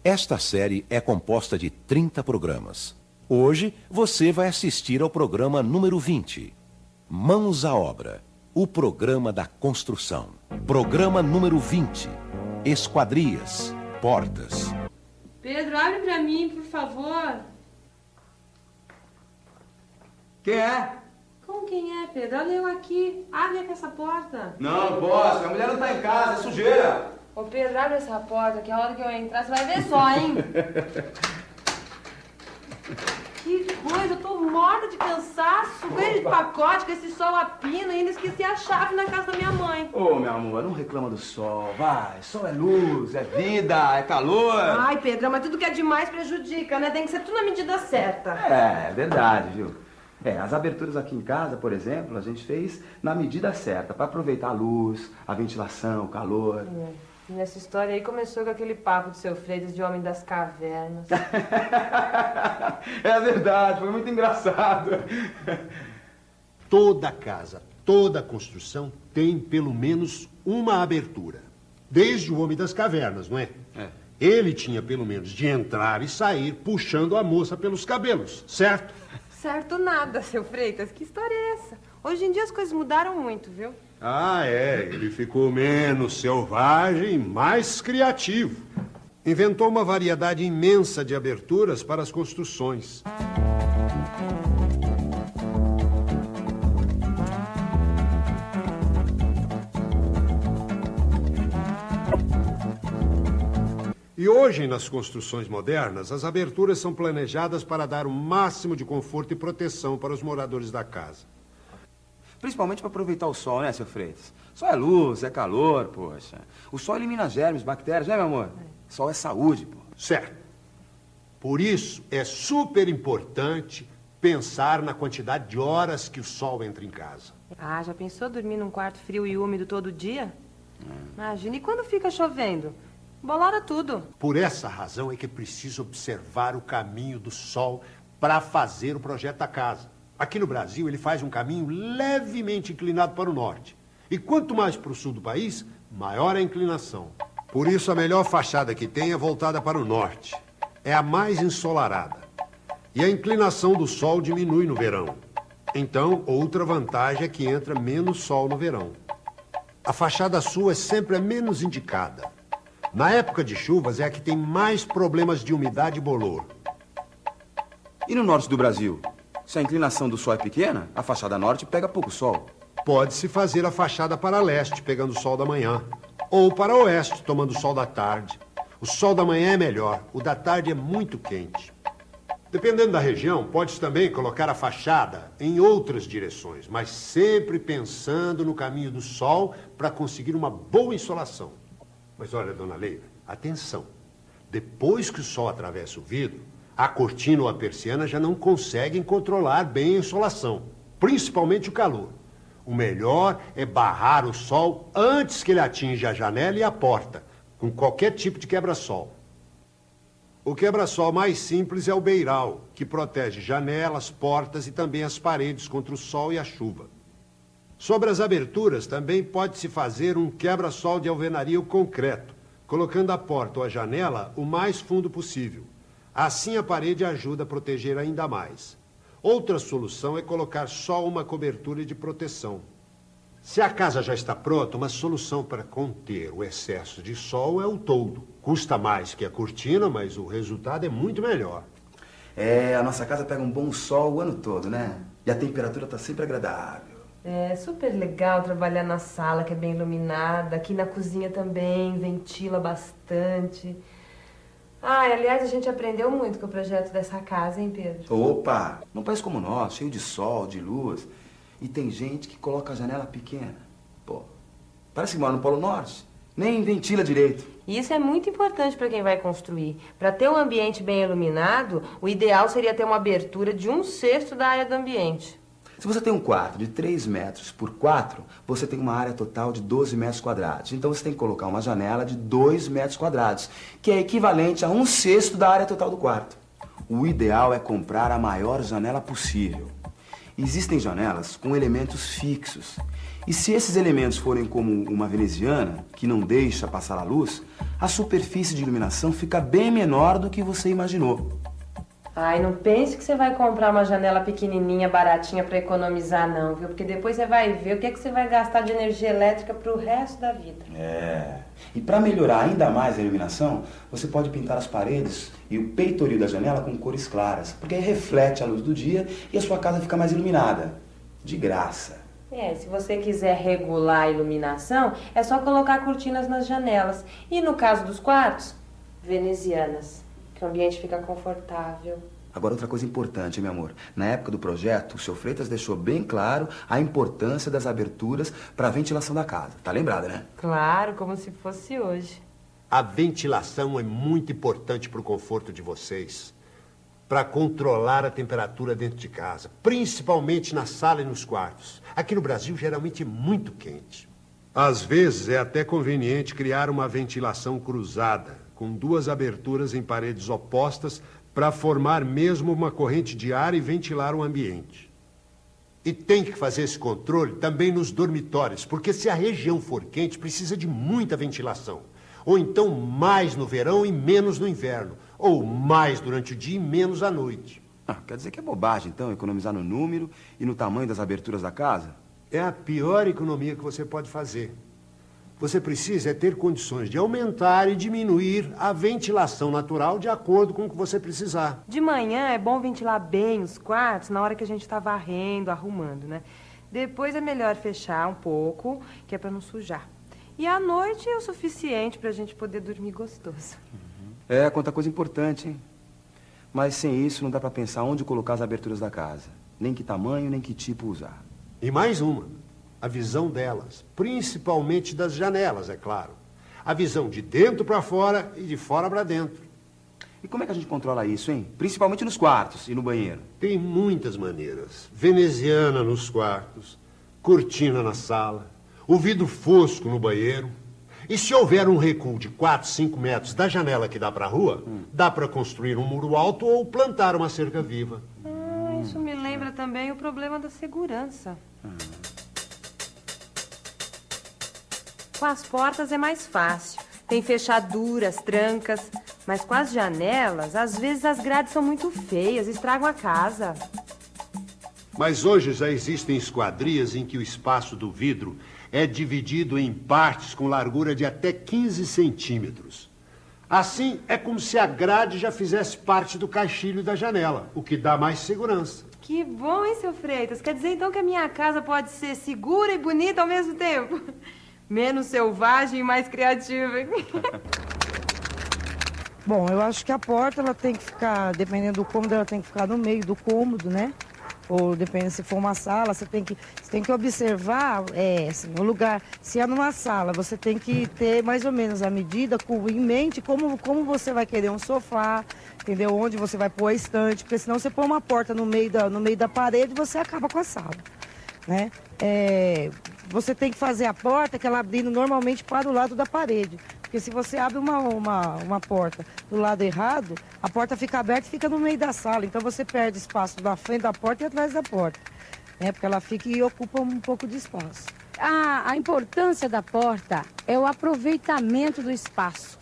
Esta série é composta de 30 programas. Hoje, você vai assistir ao programa número 20. Mãos à Obra, o programa da construção. Programa número 20. Esquadrias, portas. Pedro, abre pra mim, por favor. Quem é? Como quem é, Pedro? Olha eu aqui. Abre aqui essa porta. Não posso, a mulher não tá em casa, é sujeira. Ô, Pedro, abre essa porta, que a hora que eu entrar, você vai ver só, hein? Que coisa, eu tô morta de cansaço, ganho de pacote, com esse sol a pino, ainda esqueci a chave na casa da minha mãe. Ô, meu amor, não reclama do sol, vai. Sol é luz, é vida, é calor. Ai, Pedro, mas tudo que é demais prejudica, né? Tem que ser tudo na medida certa. É verdade, viu? As aberturas aqui em casa, por exemplo, a gente fez na medida certa, pra aproveitar a luz, a ventilação, o calor. Nessa história aí começou com aquele papo do seu Freitas de homem das cavernas. É verdade, foi muito engraçado. Toda casa, toda construção tem pelo menos uma abertura. Desde o homem das cavernas, não é? Ele tinha pelo menos de entrar e sair puxando a moça pelos cabelos, certo? Certo nada, seu Freitas. Que história é essa? Hoje em dia as coisas mudaram muito, viu? Ele ficou menos selvagem, mais criativo. Inventou uma variedade imensa de aberturas para as construções. E hoje, nas construções modernas, as aberturas são planejadas para dar o máximo de conforto e proteção para os moradores da casa. Principalmente para aproveitar o sol, né, seu Freitas? Sol é luz, é calor, poxa. O sol elimina germes, bactérias, né, meu amor? Sol é saúde, pô. Certo. Por isso, é super importante pensar na quantidade de horas que o sol entra em casa. Já pensou dormir num quarto frio e úmido todo dia? Imagina, e quando fica chovendo? Bolora tudo. Por essa razão é que é preciso observar o caminho do sol para fazer o projeto da casa. Aqui no Brasil, ele faz um caminho levemente inclinado para o norte. E quanto mais para o sul do país, maior a inclinação. Por isso, a melhor fachada que tem é voltada para o norte. É a mais ensolarada. E a inclinação do sol diminui no verão. Então, outra vantagem é que entra menos sol no verão. A fachada sul é sempre a menos indicada. Na época de chuvas é a que tem mais problemas de umidade e bolor. E no norte do Brasil? Se a inclinação do sol é pequena, a fachada norte pega pouco sol. Pode-se fazer a fachada para leste, pegando o sol da manhã. Ou para oeste, tomando o sol da tarde. O sol da manhã é melhor, o da tarde é muito quente. Dependendo da região, pode-se também colocar a fachada em outras direções, mas sempre pensando no caminho do sol para conseguir uma boa insolação. Mas olha, dona Leila, atenção. Depois que o sol atravessa o vidro, a cortina ou a persiana já não conseguem controlar bem a insolação, principalmente o calor. O melhor é barrar o sol antes que ele atinja a janela e a porta, com qualquer tipo de quebra-sol. O quebra-sol mais simples é o beiral, que protege janelas, portas e também as paredes contra o sol e a chuva. Sobre as aberturas, também pode-se fazer um quebra-sol de alvenaria ou concreto, colocando a porta ou a janela o mais fundo possível. Assim a parede ajuda a proteger ainda mais. Outra solução é colocar só uma cobertura de proteção. Se a casa já está pronta, uma solução para conter o excesso de sol é o toldo. Custa mais que a cortina, mas o resultado é muito melhor. A nossa casa pega um bom sol o ano todo, né? E a temperatura está sempre agradável. É super legal trabalhar na sala, que é bem iluminada. Aqui na cozinha também, ventila bastante. Aliás, a gente aprendeu muito com o projeto dessa casa, hein, Pedro? Opa! Num país como o nosso, cheio de sol, de luz. E tem gente que coloca a janela pequena. Pô, parece que mora no Polo Norte. Nem ventila direito. E isso é muito importante para quem vai construir. Para ter um ambiente bem iluminado, o ideal seria ter uma abertura de 1/6 da área do ambiente. Se você tem um quarto de 3 metros por 4, você tem uma área total de 12 metros quadrados. Então você tem que colocar uma janela de 2 metros quadrados, que é equivalente a 1/6 da área total do quarto. O ideal é comprar a maior janela possível. Existem janelas com elementos fixos. E se esses elementos forem como uma veneziana, que não deixa passar a luz a superfície de iluminação fica bem menor do que você imaginou. Ai, não pense que você vai comprar uma janela pequenininha, baratinha pra economizar não, viu? Porque depois você vai ver o que é que você vai gastar de energia elétrica pro resto da vida. E para melhorar ainda mais a iluminação, você pode pintar as paredes e o peitoril da janela com cores claras, porque aí reflete a luz do dia e a sua casa fica mais iluminada. De graça. Se você quiser regular a iluminação, é só colocar cortinas nas janelas. E no caso dos quartos, venezianas. Que o ambiente fica confortável. Agora, outra coisa importante, meu amor. Na época do projeto, o seu Freitas deixou bem claro a importância das aberturas para a ventilação da casa. Tá lembrada, né? Claro, como se fosse hoje. A ventilação é muito importante para o conforto de vocês. Para controlar a temperatura dentro de casa. Principalmente na sala e nos quartos. Aqui no Brasil, geralmente é muito quente. Às vezes, é até conveniente criar uma ventilação cruzada, com 2 aberturas em paredes opostas para formar mesmo uma corrente de ar e ventilar o ambiente. E tem que fazer esse controle também nos dormitórios, porque se a região for quente, precisa de muita ventilação. Ou então mais no verão e menos no inverno. Ou mais durante o dia e menos à noite. Quer dizer que é bobagem, então, economizar no número e no tamanho das aberturas da casa? É a pior economia que você pode fazer. Você precisa ter condições de aumentar e diminuir a ventilação natural de acordo com o que você precisar. De manhã é bom ventilar bem os quartos na hora que a gente tá varrendo, arrumando, né? Depois é melhor fechar um pouco, que é pra não sujar. E à noite é o suficiente pra gente poder dormir gostoso. Quanta coisa importante, hein? Mas sem isso não dá pra pensar onde colocar as aberturas da casa. Nem que tamanho, nem que tipo usar. E mais uma. A visão delas, principalmente das janelas, é claro. A visão de dentro para fora e de fora para dentro. E como é que a gente controla isso, hein? Principalmente nos quartos e no banheiro. Tem muitas maneiras. Veneziana nos quartos, cortina na sala, o vidro fosco no banheiro. E se houver um recuo de 4, 5 metros da janela que dá para a rua, dá para construir um muro alto ou plantar uma cerca viva. Isso me lembra também o problema da segurança. Com as portas é mais fácil. Tem fechaduras, trancas. Mas com as janelas, às vezes as grades são muito feias, estragam a casa. Mas hoje já existem esquadrias em que o espaço do vidro é dividido em partes com largura de até 15 centímetros. Assim, é como se a grade já fizesse parte do caixilho da janela, o que dá mais segurança. Que bom, hein, seu Freitas? Quer dizer, então, que a minha casa pode ser segura e bonita ao mesmo tempo? Menos selvagem e mais criativa. Bom, eu acho que a porta, ela tem que ficar, dependendo do cômodo, ela tem que ficar no meio do cômodo, né? Ou dependendo se for uma sala, você tem que observar assim, o lugar. Se é numa sala, você tem que ter mais ou menos a medida em mente como você vai querer um sofá, entendeu? Onde você vai pôr a estante, porque senão você põe uma porta no meio da parede e você acaba com a sala, né? Você tem que fazer a porta que ela abrindo normalmente para o lado da parede. Porque se você abre uma porta do lado errado, a porta fica aberta e fica no meio da sala. Então você perde espaço na frente da porta e atrás da porta. Porque ela fica e ocupa um pouco de espaço. A importância da porta é o aproveitamento do espaço.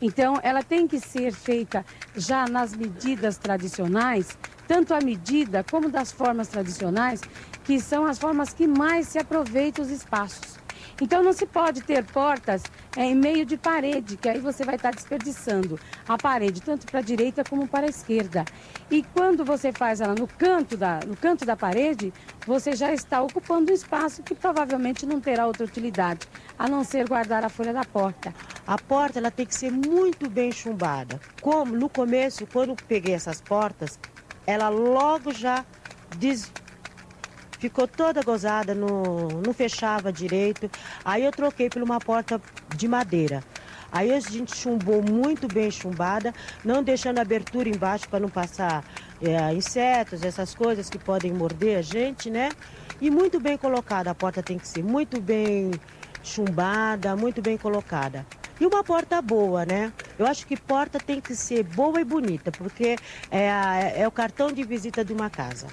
Então, ela tem que ser feita já nas medidas tradicionais, tanto a medida como das formas tradicionais, que são as formas que mais se aproveitam os espaços. Então, não se pode ter portas em meio de parede, que aí você vai estar desperdiçando a parede, tanto para a direita como para a esquerda. E quando você faz ela no canto da parede, você já está ocupando um espaço que provavelmente não terá outra utilidade, a não ser guardar a folha da porta. A porta ela tem que ser muito bem chumbada. Como no começo, quando eu peguei essas portas, ela logo já ficou toda gozada, não fechava direito. Aí eu troquei por uma porta de madeira. Aí a gente chumbou muito bem chumbada, não deixando abertura embaixo para não passar insetos, essas coisas que podem morder a gente, né? E muito bem colocada, a porta tem que ser muito bem chumbada, muito bem colocada. E uma porta boa, né? Eu acho que porta tem que ser boa e bonita, porque é o cartão de visita de uma casa.